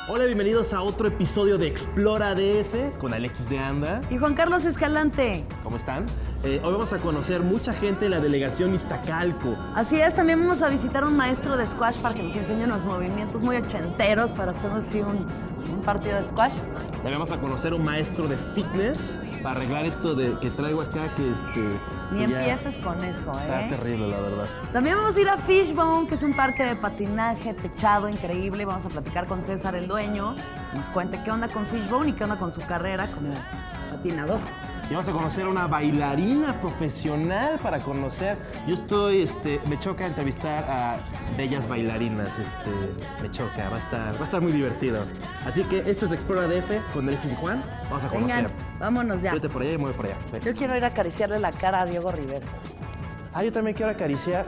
Hola, bienvenidos a otro episodio de Explora DF con Alexis de Anda. Y Juan Carlos Escalante. ¿Cómo están? Hoy vamos a conocer mucha gente en la delegación Iztacalco. Así es, también vamos a visitar a un maestro de squash para que nos enseñe unos movimientos muy ochenteros para hacer así un partido de squash. También vamos a conocer a un maestro de fitness para arreglar esto que traigo acá que Ni empieces con eso, Está terrible, la verdad. También vamos a ir a Fishbone, que es un parque de patinaje techado increíble. Vamos a platicar con César, el dueño, que nos cuente qué onda con Fishbone y qué onda con su carrera como patinador. Y vamos a conocer a una bailarina profesional para conocer. Me choca entrevistar a bellas bailarinas, me choca, va a estar muy divertido. Así que esto es Explora DF con Alexis y Juan. Vamos a conocer. Vengan, vámonos ya. Vete por allá y mueve por allá. Ven. Yo quiero ir a acariciarle la cara a Diego Rivera. Yo también quiero acariciar.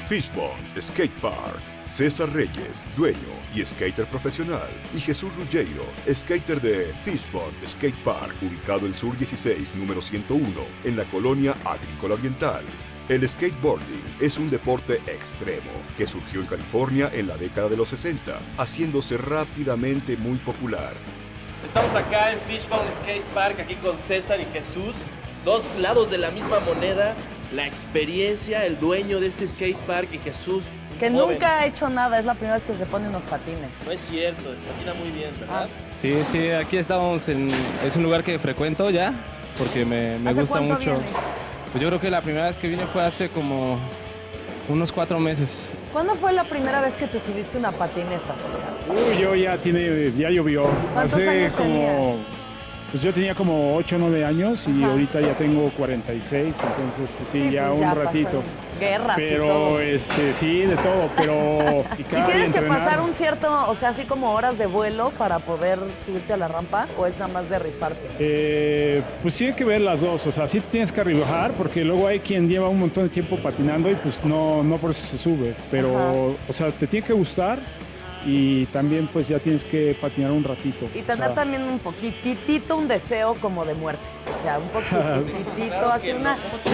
Fishbone Skate Park. César Reyes, dueño y skater profesional, y Jesús Ruggiero, skater de Fishbone Skate Park, ubicado en Sur 16, número 101, en la colonia Agrícola Oriental. El skateboarding es un deporte extremo que surgió en California en la década de los 60, haciéndose rápidamente muy popular. Estamos acá en Fishbone Skate Park, aquí con César y Jesús, dos lados de la misma moneda. La experiencia, el dueño de este skate park y Jesús. Que joven. nunca ha hecho nada, es la primera vez que se pone unos patines. No es cierto, patina muy bien, ¿verdad? Sí, aquí estamos es un lugar que frecuento ya, porque me ¿Hace gusta cuánto mucho. vienes? Pues yo creo que la primera vez que vine fue hace como unos 4 meses. ¿Cuándo fue la primera vez que te subiste una patineta, César? Ya llovió. ¿Cuántos Hace años como, pues yo tenía como 8 o 9 años y Ajá. ahorita ya tengo 46, entonces pues sí, ya pues un pasaron ratito. guerras y todo. Pero sí, de todo, pero ¿Y picar y tienes que entrenar. pasar un cierto, o sea, así como horas de vuelo para poder subirte a la rampa o es nada más de rifarte? Pues tiene que ver las dos, o sea, sí tienes que arribar porque luego hay quien lleva un montón de tiempo patinando y pues no por eso se sube, pero Ajá. o sea, te tiene que gustar y también pues ya tienes que patinar un ratito. Y o tener sea, también un poquitito un deseo como de muerte. O sea, un poquitito, así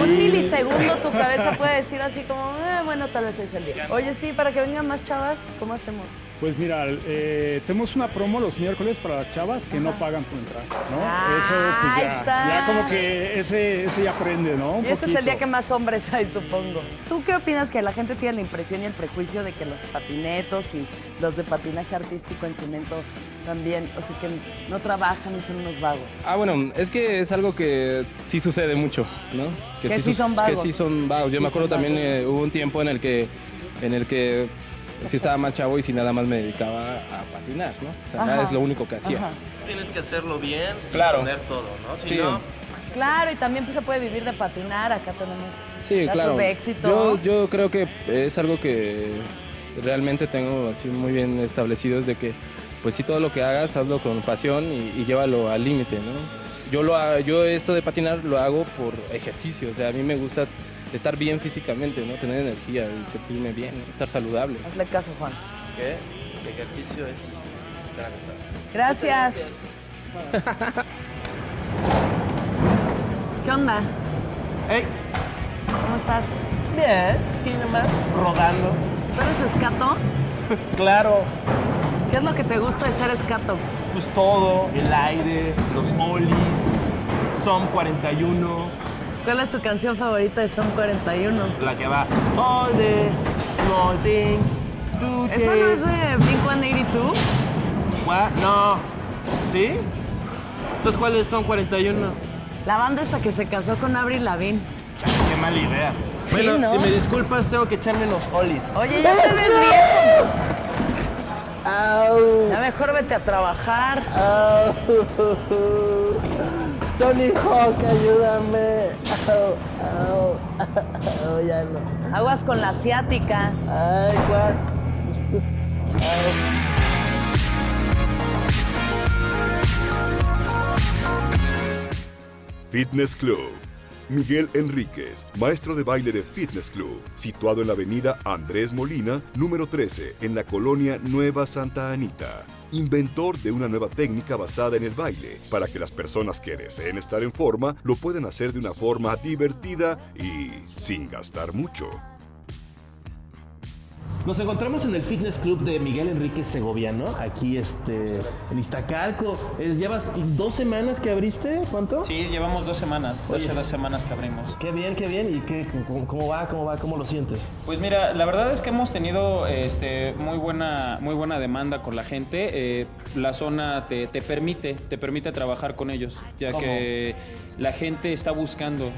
un milisegundo tu cabeza puede decir así como, bueno, tal vez es el día. Oye, sí, para que vengan más chavas, ¿cómo hacemos? Pues mira, tenemos una promo los miércoles para las chavas que no pagan por entrar, ¿no? Ah, Eso pues ahí está. ya como que ese ya aprende, ¿no? Un Y ese es el poquito. día que más hombres hay, supongo. ¿Tú qué opinas que la gente tiene la impresión y el prejuicio de que los patinetos y los de patinaje artístico en cemento también, o sea, que no trabajan y son unos vagos? Bueno, es que es algo que sí sucede mucho, ¿no? Que sí son vagos. Que sí son vagos. Yo Sí me acuerdo son también, vagos. hubo un tiempo en el que sí estaba más chavo y sí nada más me dedicaba a patinar, ¿no? O sea, Ajá. nada es lo único que hacía. Ajá. Tienes que hacerlo bien y Claro. poner todo, ¿no? Si Sí. no, Claro, y también pues, se puede vivir de patinar. Acá tenemos Sí, casos claro. de éxito. Yo creo que es algo que realmente tengo así muy bien establecido, es de que pues sí, todo lo que hagas, hazlo con pasión y llévalo al límite, ¿no? Yo esto de patinar lo hago por ejercicio, o sea, a mí me gusta estar bien físicamente, ¿no? Tener energía y sentirme bien, estar saludable. Hazle caso, Juan. ¿qué? El ejercicio es estar agotado. Gracias. ¿Qué onda? ¡Hey! ¿Cómo estás? Bien, aquí nomás, rodando. ¿Tú eres escato? Claro, ¿Qué es lo que te gusta de ser escato? pues todo, el aire, los olis, Som 41, ¿Cuál es tu canción favorita de Som 41? la que va all the small things, do ¿Eso no es de Blink-182? What? No. ¿Sí? Entonces, ¿cuáles son 41? La banda esta que se casó con Avril Lavigne. Qué mala idea. Sí, Bueno, ¿no? si me disculpas, tengo que echarme los olis. Oye, ya te ves viejo. Au, Ya mejor vete a trabajar. au. Tony Hawk, ayúdame. Au, au, au, ya no. Aguas con la asiática. Ay, ¿cuál? Fitness Club. Miguel Enríquez, maestro de baile de Fitness Club, situado en la avenida Andrés Molina, número 13, en la colonia Nueva Santa Anita. Inventor de una nueva técnica basada en el baile, para que las personas que deseen estar en forma lo puedan hacer de una forma divertida y sin gastar mucho. Nos encontramos en el Fitness Club de Miguel Enríquez Segoviano, aquí en Iztacalco. ¿Llevas 2 semanas que abriste? ¿Cuánto? Sí, llevamos 2 semanas, Oye, 2 semanas que abrimos. Qué bien, qué bien. ¿Y cómo va? ¿Cómo lo sientes? Pues mira, la verdad es que hemos tenido muy buena demanda con la gente. La zona te permite trabajar con ellos, ya que la gente está buscando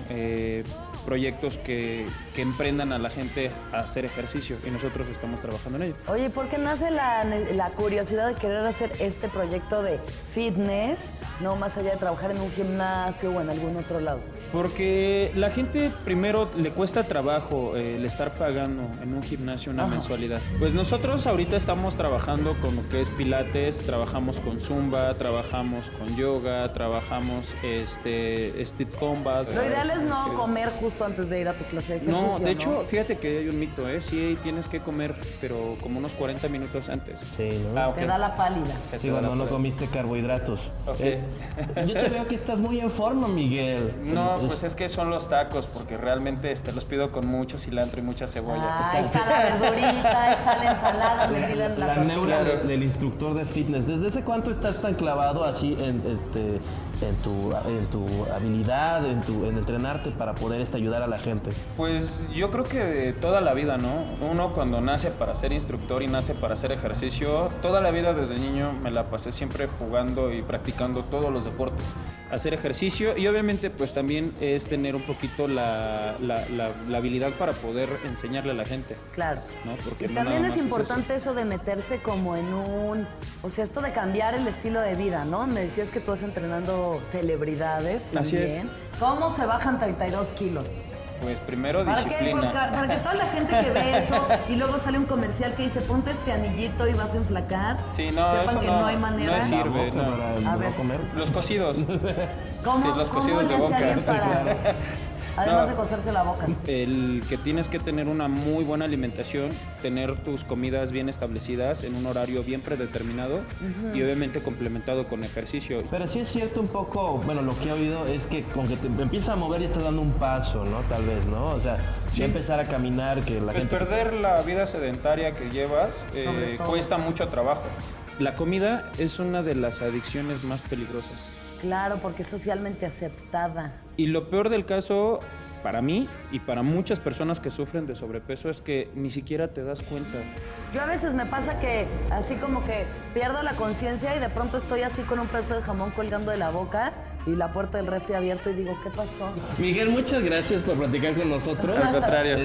proyectos que emprendan a la gente a hacer ejercicio y nosotros estamos trabajando en ello. Oye, ¿por qué nace la curiosidad de querer hacer este proyecto de fitness, no más allá de trabajar en un gimnasio o en algún otro lado? Porque la gente primero le cuesta trabajo el estar pagando en un gimnasio una mensualidad. Pues nosotros ahorita estamos trabajando con lo que es pilates, trabajamos con zumba, trabajamos con yoga, trabajamos street combat. Lo ideal es no comer justo antes de ir a tu clase de ejercicio, No, de hecho, fíjate que hay un mito, sí tienes que comer, pero como unos 40 minutos antes. Sí, ¿no? Ok. Te da la pálida. Sí, cuando no comiste carbohidratos. Ok. Yo te veo que estás muy en forma, Miguel. No, pues es que son los tacos, porque realmente los pido con mucho cilantro y mucha cebolla. Ah, está la verdurita, está la ensalada metida en la La tortilla. neura del instructor de fitness. ¿Desde hace cuánto estás tan clavado así en tu habilidad, en entrenarte para poder ayudar a la gente? Pues yo creo que de toda la vida, ¿no? Uno cuando nace para ser instructor y nace para hacer ejercicio, toda la vida desde niño me la pasé siempre jugando y practicando todos los deportes. Hacer ejercicio y obviamente pues también es tener un poquito la habilidad para poder enseñarle a la gente. Claro. ¿No? Porque Y no también nada es más importante eso de meterse como en esto de cambiar el estilo de vida, ¿no? Me decías que tú vas entrenando celebridades Así es. también. ¿Cómo se bajan 32 kilos? Pues primero ¿Para qué? disciplina. Para que toda la gente que ve eso y luego sale un comercial que dice ponte este anillito y vas a enflacar. Sí, no, sepan eso que no hay manera. no sirve. Boca No. para A no ver. comer. Los cocidos. ¿Cómo, Sí, los cómo cocidos le de hace boca. alguien para, además No. de cocerse la boca? El que tienes que tener una muy buena alimentación, tener tus comidas bien establecidas en un horario bien predeterminado y obviamente complementado con ejercicio. Pero sí es cierto un poco, bueno, lo que he oído es que con que te empiezas a mover y estás dando un paso, ¿no? Tal vez, ¿no? O sea, ya empezar a caminar, que la Pues gente... perder la vida sedentaria que llevas Sobre todo. cuesta mucho trabajo. La comida es una de las adicciones más peligrosas. Claro, porque es socialmente aceptada. Y lo peor del caso, para mí y para muchas personas que sufren de sobrepeso, es que ni siquiera te das cuenta. Yo a veces me pasa que así como que pierdo la conciencia y de pronto estoy así con un pedazo de jamón colgando de la boca y la puerta del refri abierta y digo, ¿qué pasó? Miguel, muchas gracias por platicar con nosotros. Al contrario.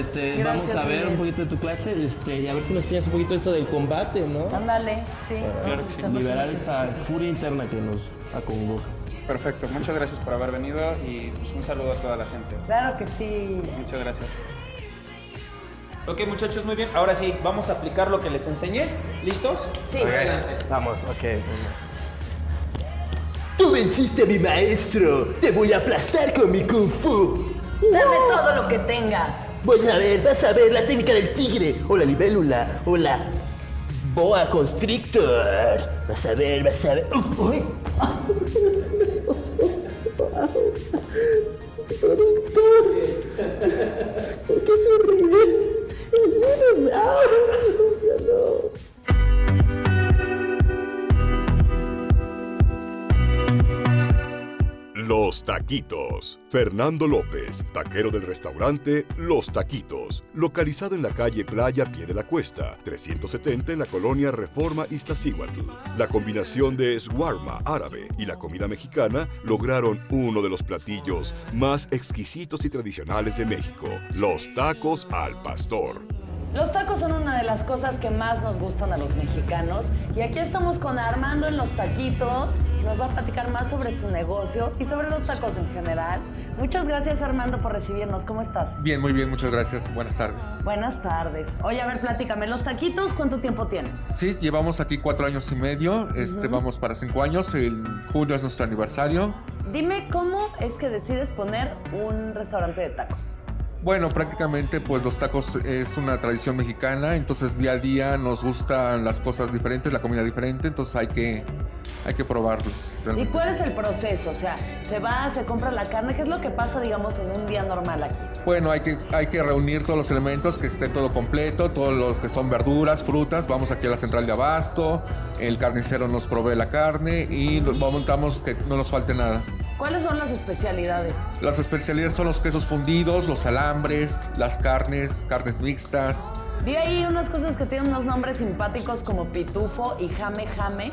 Vamos a ver Miguel. un poquito de tu clase y a ver si nos enseñas un poquito esto del combate, ¿no? Ándale, sí. Claro que sí. Liberar esta furia interna que nos acongoja. Perfecto, muchas gracias por haber venido y pues, un saludo a toda la gente. Claro que sí. Muchas gracias. Ok, muchachos, muy bien. Ahora sí, vamos a aplicar lo que les enseñé. ¿Listos? Sí. Adelante. Vamos, ok. Tú venciste a mi maestro. Te voy a aplastar con mi kung fu. Dame todo lo que tengas. Vas a ver la técnica del tigre, o la libélula, o la boa constrictor. Vas a ver. ¡Uy! ¿Por qué se ríe? Ayúdame. No. Los Taquitos. Fernando López, taquero del restaurante Los Taquitos, localizado en la calle Playa Pie de la Cuesta, 370 en la colonia Reforma Iztaccíhuatl. La combinación de shawarma árabe y la comida mexicana lograron uno de los platillos más exquisitos y tradicionales de México, los tacos al pastor. Los tacos son una de las cosas que más nos gustan a los mexicanos y aquí estamos con Armando en Los Taquitos, que nos va a platicar más sobre su negocio y sobre los tacos en general. Muchas gracias, Armando, por recibirnos. ¿Cómo estás? Bien, muy bien, muchas gracias. Buenas tardes. Buenas tardes. Oye, a ver, platícame, ¿Los Taquitos cuánto tiempo tienen? Sí, llevamos aquí 4 años y medio, vamos para 5 años, en junio es nuestro aniversario Dime cómo es que decides poner un restaurante de tacos. Bueno, prácticamente pues los tacos es una tradición mexicana, entonces día a día nos gustan las cosas diferentes, la comida diferente, entonces hay que probarlos. ¿Y cuál es el proceso? O sea, se compra la carne, ¿qué es lo que pasa, digamos, en un día normal aquí? Bueno, hay que reunir todos los elementos, que esté todo completo, todo lo que son verduras, frutas, vamos aquí a la central de abasto, el carnicero nos provee la carne y montamos que no nos falte nada. ¿Cuáles son las especialidades? Las especialidades son los quesos fundidos, los alambres, las carnes mixtas. Vi ahí unas cosas que tienen unos nombres simpáticos como pitufo y jame jame.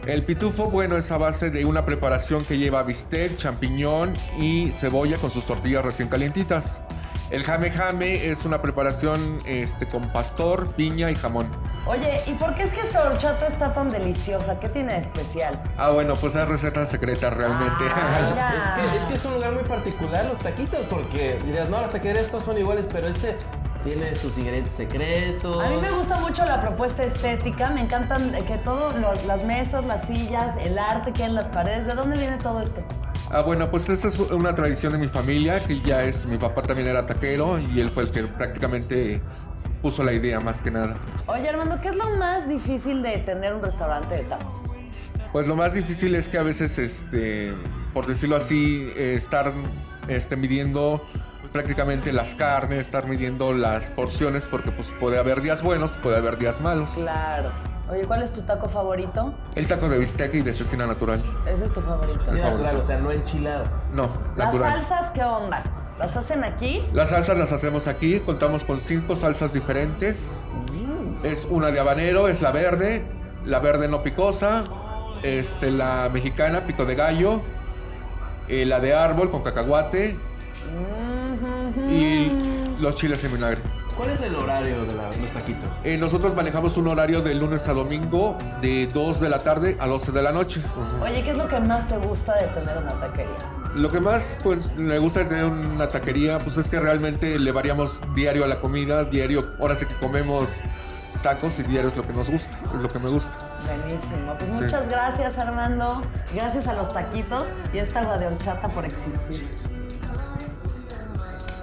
El pitufo, bueno, es a base de una preparación que lleva bistec, champiñón y cebolla con sus tortillas recién calientitas. El jame jame es una preparación con pastor, piña y jamón. Oye, ¿y por qué es que esta horchata está tan deliciosa? ¿Qué tiene de especial? Ah, bueno, pues es receta secreta realmente. Mira. Es que es un lugar muy particular los taquitos, porque dirías, no, las taquerías todas son iguales, pero tiene sus ingredientes secretos. A mí me gusta mucho la propuesta estética, me encantan que las mesas, las sillas, el arte que hay en las paredes. ¿De dónde viene todo esto? Ah, bueno, pues esta es una tradición de mi familia, que mi papá también era taquero y él fue el que prácticamente puso la idea más que nada. Oye, Armando, ¿qué es lo más difícil de tener un restaurante de tacos? Pues lo más difícil es que a veces, por decirlo así, estar midiendo prácticamente las carnes, estar midiendo las porciones, porque pues puede haber días buenos, puede haber días malos. Claro. Oye, ¿cuál es tu taco favorito? El taco de bistec y de cecina natural. Ese es tu favorito. Sí, claro, o sea, no enchilado. No, ¿Las natural. salsas qué onda? ¿Las hacen aquí? Las salsas las hacemos aquí, contamos con 5 salsas diferentes. Es una de habanero, es la verde no picosa, la mexicana, pico de gallo, la de árbol con cacahuate y los chiles en vinagre. ¿Cuál es el horario de los taquitos? Nosotros manejamos un horario de lunes a domingo de 2 de la tarde a 12 de la noche. Oye, ¿qué es lo que más te gusta de tener una taquería? Lo que más me gusta de tener una taquería pues es que realmente le variamos diario a la comida, diario, ahora sí que comemos tacos y diario es lo que nos gusta, es lo que me gusta. Buenísimo, pues Sí. muchas gracias, Armando. Gracias a los taquitos y esta agua de horchata por existir.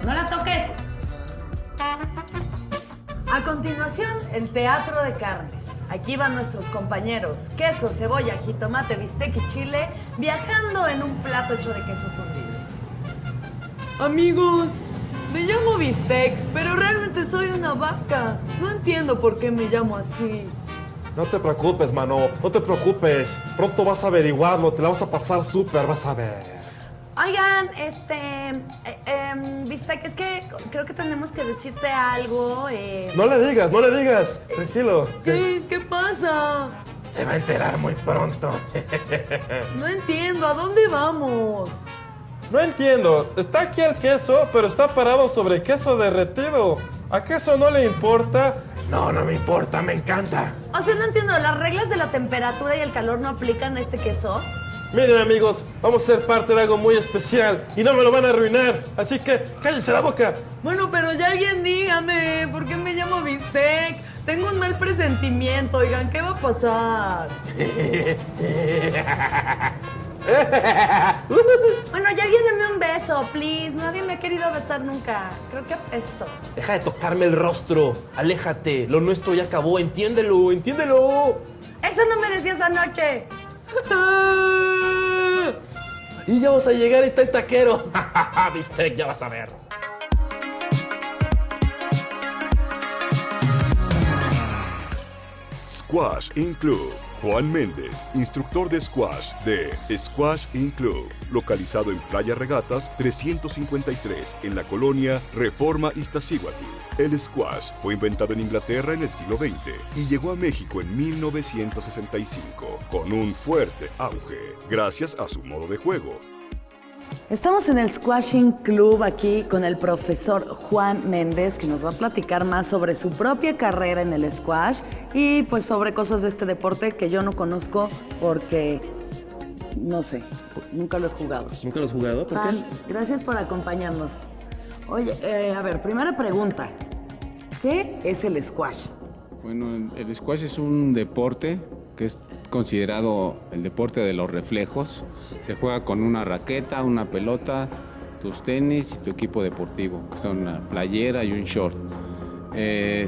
¡No la toques! A continuación, el teatro de carnes. Aquí van nuestros compañeros, queso, cebolla, jitomate, bistec y chile, viajando en un plato hecho de queso fundido. Amigos, me llamo Bistec, pero realmente soy una vaca. No entiendo por qué me llamo así. No te preocupes, mano, no te preocupes. Pronto vas a averiguarlo, te la vas a pasar súper, vas a ver. Oigan, Bistec, es que creo que tenemos que decirte algo. No le digas, tranquilo. ¿Qué pasa? Se va a enterar muy pronto. No entiendo, ¿a dónde vamos? No entiendo, está aquí el queso, pero está parado sobre queso derretido. ¿A queso no le importa? No, no me importa, me encanta. O sea, no entiendo, ¿las reglas de la temperatura y el calor no aplican a este queso? Miren, amigos, vamos a ser parte de algo muy especial y no me lo van a arruinar, así que cállense la boca. Bueno, pero ya alguien dígame, ¿por qué me llamo Bistec? Tengo un mal presentimiento, oigan, ¿qué va a pasar? Bueno, ya alguien dame un beso, please. Nadie me ha querido besar nunca. Creo que apesto. Deja de tocarme el rostro, aléjate, lo nuestro ya acabó, entiéndelo. Eso no me decías anoche. Y ya vamos a llegar, está el taquero. Bistec, ya vas a ver. Squash In Club. Juan Méndez, instructor de squash de Squash In Club, localizado en Playa Regatas 353 en la colonia Reforma Iztaccíhuatl. El squash fue inventado en Inglaterra en el siglo XX y llegó a México en 1965 con un fuerte auge gracias a su modo de juego. Estamos en el Squashing Club aquí con el profesor Juan Méndez, que nos va a platicar más sobre su propia carrera en el squash y pues sobre cosas de este deporte que yo no conozco porque, no sé, nunca lo he jugado. ¿Nunca lo has jugado? ¿Por Juan, gracias por acompañarnos. Oye, a ver, primera pregunta. ¿Qué es el squash? Bueno, el squash es un deporte que es considerado el deporte de los reflejos. Se juega con una raqueta, una pelota, tus tenis y tu equipo deportivo, que son una playera y un short.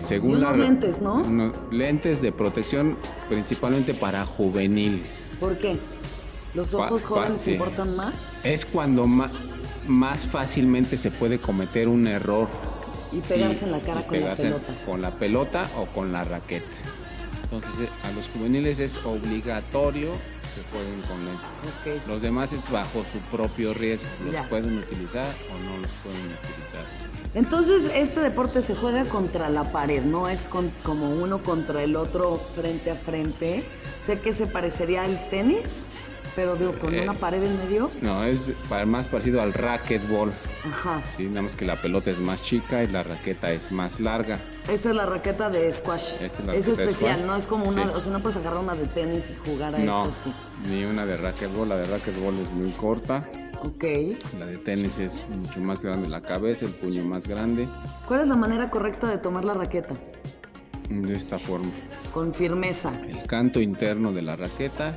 Según y unos lentes, ¿no? Unos lentes de protección principalmente para juveniles. ¿Por qué? ¿Los ojos jóvenes sí. importan más? Es cuando más fácilmente se puede cometer un error. Y pegarse en la cara con la pelota. Con la pelota o con la raqueta. Entonces a los juveniles es obligatorio que jueguen con lentes. Okay. Los demás es bajo su propio riesgo. Los Ya. pueden utilizar o no los pueden utilizar. Entonces, este deporte se juega contra la pared, no es como uno contra el otro frente a frente. Sé que se parecería al tenis, pero digo, con una pared en medio. No, es más parecido al racquetball. Ajá. Sí, nada más que la pelota es más chica y la raqueta es más larga. Esta es la raqueta de squash. Esta es la Es raqueta de especial, squash. no es como una, Sí. o sea, no puedes agarrar una de tenis y jugar a No, esto así. ni una de racquetball. La de racquetball es muy corta. Ok. La de tenis es mucho más grande la cabeza, el puño más grande. ¿Cuál es la manera correcta de tomar la raqueta? De esta forma. Con firmeza. El canto interno de la raqueta,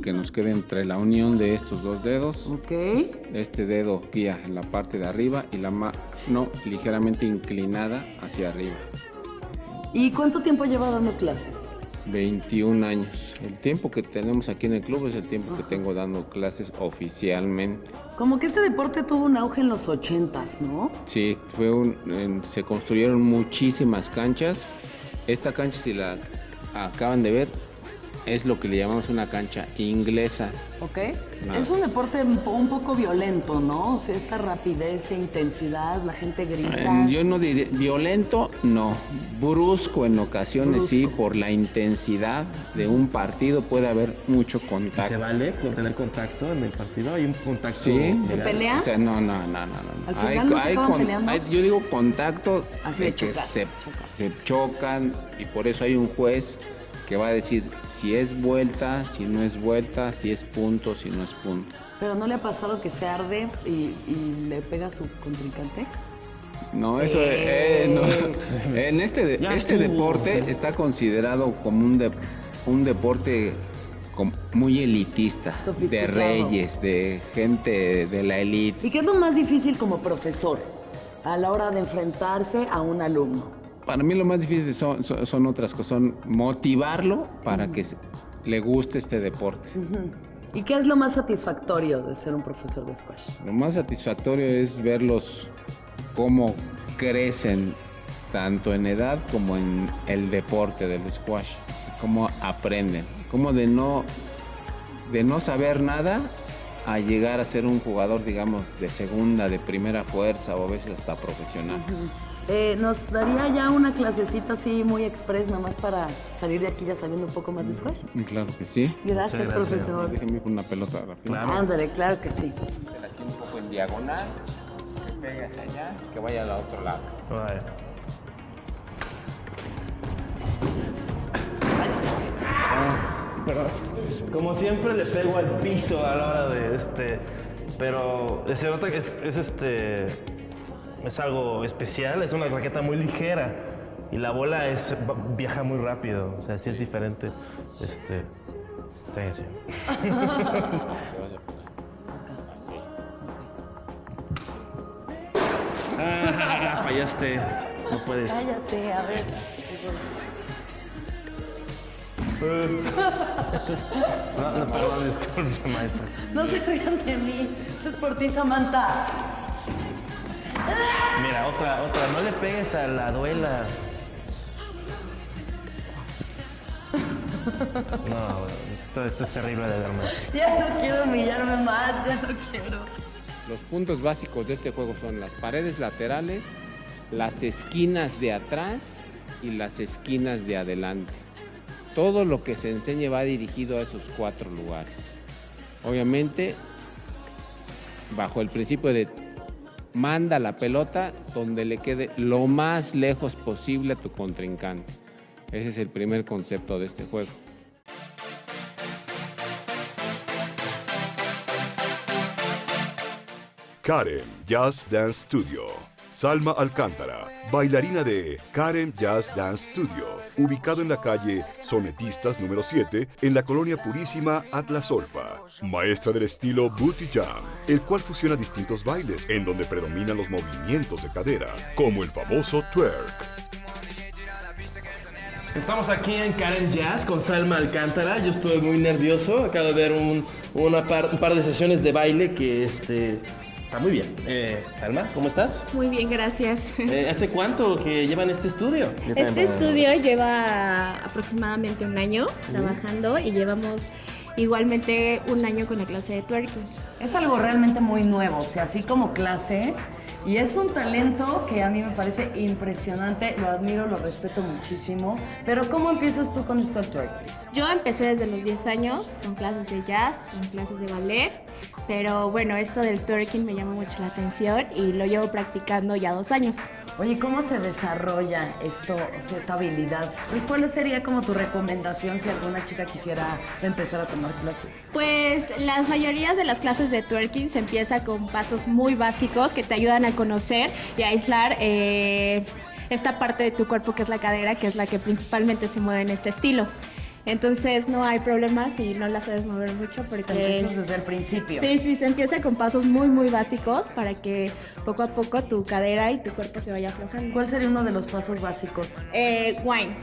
que nos quede entre la unión de estos dos dedos. Ok. Este dedo guía en la parte de arriba y la mano ligeramente inclinada hacia arriba. ¿Y cuánto tiempo lleva dando clases? 21 años. El tiempo que tenemos aquí en el club es el tiempo que tengo dando clases oficialmente. Como que este deporte tuvo un auge en los 80s, ¿no? Sí, se construyeron muchísimas canchas. Esta cancha, si la acaban de ver, es lo que le llamamos una cancha inglesa. Ok. Nada. Es un deporte un poco violento, ¿no? O sea, esta rapidez e intensidad, la gente grita. Yo no diría violento, no. Brusco en ocasiones, sí, Brusco. por la intensidad de un partido puede haber mucho contacto. ¿Se vale tener contacto en el partido? ¿Hay un contacto? Sí. legal? ¿Se pelean? O sea, no. Al final no se acaban peleando. Yo digo contacto Así de de que chocar, se chocan y por eso hay un juez que va a decir si es vuelta, si no es vuelta, si es punto, si no es punto. Pero ¿no le ha pasado que se arde y le pega a su contrincante? No, Sí. eso no. En este deporte está considerado como un deporte muy elitista, de Sofisticado. reyes, de gente de la élite. ¿Y qué es lo más difícil como profesor a la hora de enfrentarse a un alumno? Para mí lo más difícil son otras cosas, son motivarlo para que le guste este deporte. ¿Y qué es lo más satisfactorio de ser un profesor de squash? Lo más satisfactorio es verlos cómo crecen tanto en edad como en el deporte del squash, cómo aprenden, cómo de no saber nada a llegar a ser un jugador, digamos, de segunda, de primera fuerza o a veces hasta profesional. ¿Nos daría ya una clasecita así muy express, nada más para salir de aquí ya sabiendo un poco más de squash? Claro que sí. Gracias, profesor. Déjeme con una pelota rápido. Ándale, claro que sí. Aquí un poco en diagonal, que pegue hacia allá, que vaya al otro lado. Vale. Pero, como siempre le pego al piso a la hora de pero se nota que es algo especial, es una raqueta muy ligera y la bola viaja muy rápido, o sea, sí es diferente. Fíjense. Fallaste, no puedes. Cállate, a ver. No, perdón, disculpe, maestra. No se rían de mí. Esto es por ti, Samantha. Mira, otra, no le pegues a la duela. No, esto es terrible de verme. Ya no quiero humillarme más, ya no quiero. Los puntos básicos de este juego son las paredes laterales, las esquinas de atrás y las esquinas de adelante. Todo lo que se enseñe va dirigido a esos 4 lugares. Obviamente, bajo el principio de manda la pelota donde le quede lo más lejos posible a tu contrincante. Ese es el primer concepto de este juego. Karen Jazz Dance Studio. Salma Alcántara, bailarina de Karen Jazz Dance Studio, ubicado en la calle Sonetistas número 7, en la colonia Purísima, Atlasolpa. Maestra del estilo Booty Jam, el cual fusiona distintos bailes en donde predominan los movimientos de cadera, como el famoso twerk. Estamos aquí en Karen Jazz con Salma Alcántara. Yo estoy muy nervioso. Acabo de ver un par de sesiones de baile que está muy bien. Salma, ¿cómo estás? Muy bien, gracias. ¿Hace cuánto que llevan este estudio? Este estudio lleva aproximadamente un año trabajando y llevamos igualmente un año con la clase de twerking. Es algo realmente muy nuevo, o sea, así como clase. Y es un talento que a mí me parece impresionante, lo admiro, lo respeto muchísimo. Pero ¿cómo empiezas tú con esto del twerking? Yo empecé desde los 10 años con clases de jazz, con clases de ballet, pero bueno, esto del twerking me llama mucho la atención y lo llevo practicando ya 2 años. Oye, ¿cómo se desarrolla esto, o sea, esta habilidad? Pues, ¿cuál sería como tu recomendación si alguna chica quisiera empezar a tomar clases? Pues las mayorías de las clases de twerking se empieza con pasos muy básicos que te ayudan a conocer y a aislar esta parte de tu cuerpo que es la cadera, que es la que principalmente se mueve en este estilo. Entonces no hay problemas si no la sabes mover mucho porque... Se empieza desde el principio. Sí, se empieza con pasos muy, muy básicos para que poco a poco tu cadera y tu cuerpo se vaya aflojando. ¿Cuál sería uno de los pasos básicos? Wine.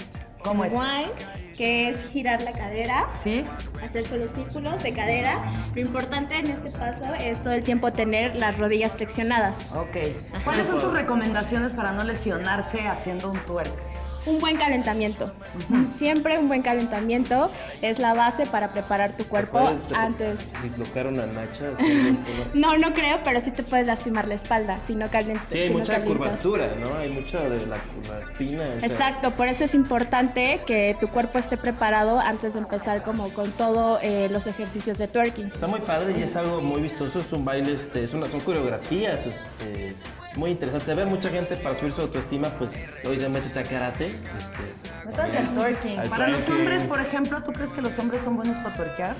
¿Cómo es? Wine, que es girar la cadera. ¿Sí? Hacer solo círculos de cadera. Lo importante en este paso es todo el tiempo tener las rodillas flexionadas. Ok. ¿Cuáles son tus recomendaciones para no lesionarse haciendo un twerk? Un buen calentamiento. Siempre un buen calentamiento es la base para preparar tu cuerpo antes. ¿Dislocar una nacha? No creo, pero sí te puedes lastimar la espalda si no calientas. Sí, hay mucha curvatura, ¿no? Hay mucha de la espina. Exacto, por eso es importante que tu cuerpo esté preparado antes de empezar como con todos los ejercicios de twerking. Está muy padre y es algo muy vistoso, es un baile, son coreografías, muy interesante. Ver mucha gente para subir su autoestima, pues lo dice, métete a karate. Métanse al twerking. Para los hombres, por ejemplo, ¿tú crees que los hombres son buenos para twerkear?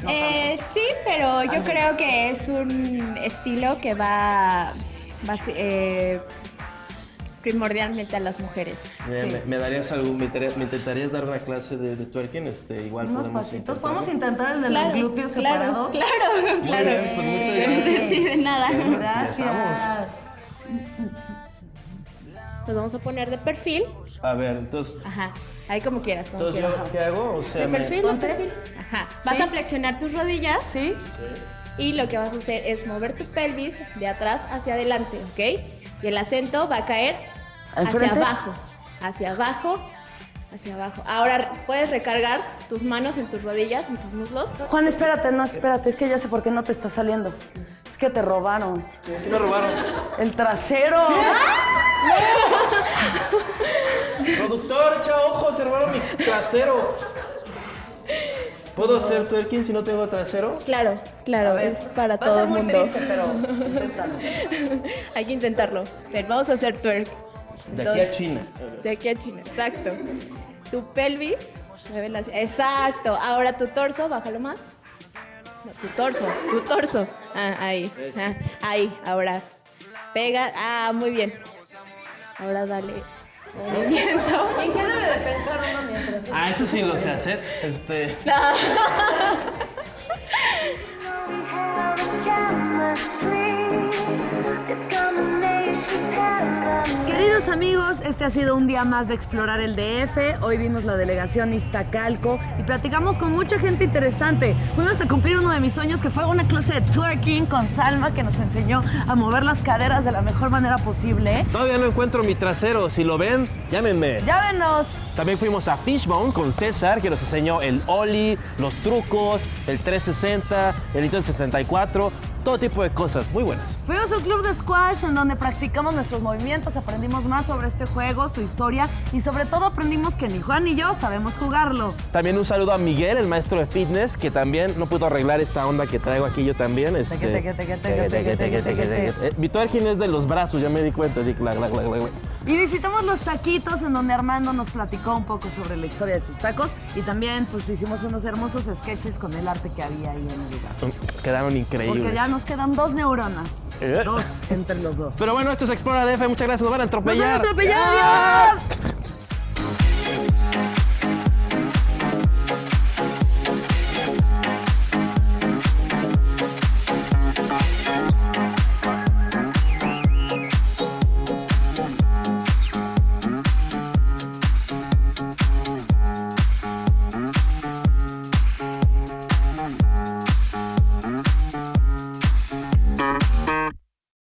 No sí, pero yo creo que es un estilo que va primordialmente a las mujeres. ¿Me darías me intentarías dar una clase de twerking? Igual unos pasitos. ¿Podemos intentar el de los glúteos separados? Claro. Muy bien, pues muchas gracias. Sí, de nada. Gracias. Nos vamos a poner de perfil. A ver, entonces... Ajá, ahí como quieras. Entonces, ¿qué hago? O sea, de perfil. Ajá. Vas a flexionar tus rodillas. Sí. Y lo que vas a hacer es mover tu pelvis de atrás hacia adelante, ¿ok? Y el acento va a caer hacia abajo. Ahora puedes recargar tus manos en tus rodillas, en tus muslos. Juan, espérate, es que ya sé por qué no te está saliendo. Es que te robaron. ¿Qué me robaron? ¡El trasero! Productor, echa ojo, se robaron mi trasero. ¿Puedo hacer twerking si no tengo trasero? Claro, es para todo el mundo. Va a ser muy triste, pero inténtalo. Hay que intentarlo. Pero vamos a hacer twerk. De aquí a China. De aquí a China, exacto. Tu pelvis, muévela así. Exacto. Ahora tu torso, bájalo más. No, tu torso. Ahí. Ahí, ahora. Pega. Muy bien. Ahora dale movimiento. ¿En qué debe de pensar uno mientras? Eso sí lo sé hacer. Queridos amigos, este ha sido un día más de explorar el DF. Hoy vimos la delegación Iztacalco y platicamos con mucha gente interesante. Fuimos a cumplir uno de mis sueños, que fue una clase de twerking con Salma, que nos enseñó a mover las caderas de la mejor manera posible. Todavía no encuentro mi trasero. Si lo ven, llámenme. ¡Llámenos! También fuimos a Fishbone con César, que nos enseñó el ollie, los trucos, el 360, el Nintendo 64, todo tipo de cosas muy buenas. Fuimos a un club de squash en donde practicamos nuestros movimientos, aprendimos más sobre este juego, su historia y sobre todo aprendimos que ni Juan ni yo sabemos jugarlo. También un saludo a Miguel, el maestro de fitness, que también no pudo arreglar esta onda que traigo aquí yo también. Mi twerking es de los brazos, ya me di cuenta, así, Y visitamos los taquitos en donde Armando nos platicó un poco sobre la historia de sus tacos y también pues hicimos unos hermosos sketches con el arte que había ahí en el lugar. Quedaron increíbles. Porque ya nos quedan 2 neuronas. 2 entre los dos. Pero bueno, esto es Explora DF. Muchas gracias. Nos van a atropellar. ¡Nos van a atropellar! ¡Adiós!